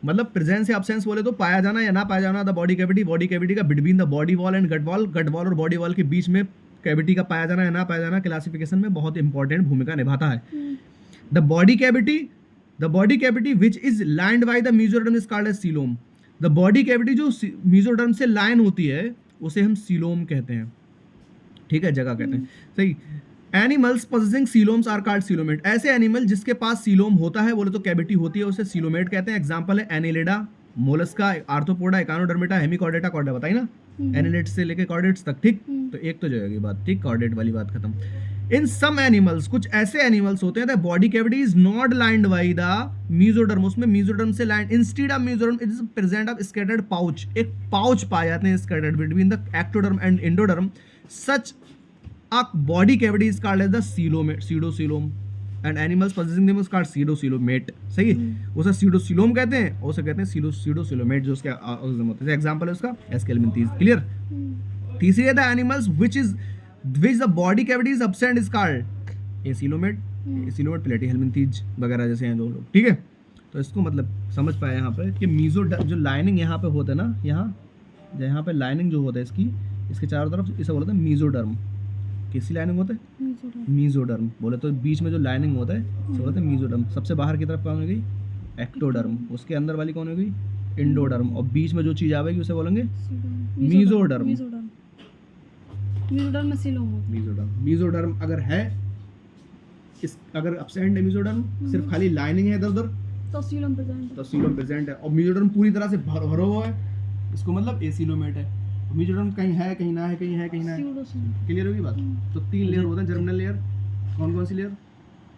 मतलब प्रेजेंस या absence बोले तो पाया जाना या ना पाया जाना, द बॉडी कैविटी का between the body wall and gut wall और बॉडी वॉल के बीच में कैविटी का पाया जाना या ना पाया जाना क्लासिफिकेशन में बहुत इंपॉर्टेंट भूमिका निभाता है। The body cavity which is lined by the mesoderm is called as coelom. The body cavity जो मेसोडर्म से लाइन होती है उसे हम सीलोम कहते हैं, ठीक है, जगह कहते हैं, सही। Animals possessing coeloms are called coelomate. ऐसे एनिमल जिसके पास सीलोम होता है बोले तो कैविटी होती है उसे सीलोमेट कहते हैं। एग्जांपल है Annelida, Mollusca, arthropoda, Echinodermata, Hemichordata, Chordata, बताई ना, एनिलिड से लेके कॉर्डेट्स तक, ठीक। तो एक तो जो है बात, ठीक, कॉर्डेट वाली बात खत्म। इन सम एनिमल्स, कुछ ऐसे एनिमल्स होते हैं the body cavity is not lined by the mesoderm, उसमें मेसोडर्म से lined, instead of mesoderm it is present of scattered pouch, एक पाउच पाए जाते हैं scattered between the ectoderm and endoderm. Such a body cavity is called as the pseudocoelom and animals possessing them is called pseudocoelomate, सही है। उसे pseudocoelom कहते हैं और उसे कहते हैं pseudocoelomate जो उसके ऑर्गेनिज्म होते हैं। एग्जांपल है उसका एस्केलमिंथीज, क्लियर। तीसरी है the animals which the body cavity is absent is called acoelomate, platyhelminthes वगैरह जैसे हैं दो लोग, ठीक है। तो इसको मतलब समझ पाए यहाँ पे कि जो लाइनिंग यहाँ पे होता है ना, यहाँ पे लाइनिंग जो होता है इसके चारों तरफ, इसे बोलते हैं मेसोडर्म। किसी लाइनिंग होता है मेसोडर्म, बोले तो बीच में जो लाइनिंग होता है उसे बोलते हैं मेसोडर्म। सबसे बाहर की तरफ कौन हो गई, एक्टोडर्म, उसके अंदर वाली कौन हो गई, एंडोडर्म, और बीच में जो चीज आएगी उसे बोलेंगे मेसोडर्म। मेसोडर्म अगर है अगर एब्सेंट है मेसोडर्म, सिर्फ खाली लाइनिंग है इधर उधर, तो सीलोम प्रेजेंट है। और मेसोडर्म पूरी तरह से भरा हुआ है, इसको मतलब एसीलोमेट है। मेसोडर्म कहीं है कहीं ना है, कहीं है कहीं ना है, क्लियर होगी बात। तो 3 लेयर होते हैं जर्मिनल लेयर, कौन सी लेयर,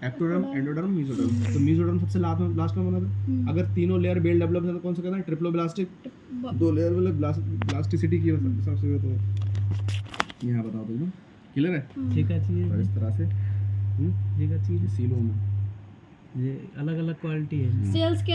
एक्टोडर्म, एंडोडर्म, मेसोडर्म। तो मेसोडर्म सबसे लास्ट में बना था। अगर तीनों लेयर वेल डेवलप है तो कौन सा कहते हैं, ट्रिप्लोब्लास्टिक। 2 लेयर वाले ब्लास्टिसिटी की सबसे तो यहाँ बताओ तो, क्लियर है, ठीक है चीज इस तरह से ठीक है चीज सीलोम ये अलग अलग क्वालिटी है सेल्स के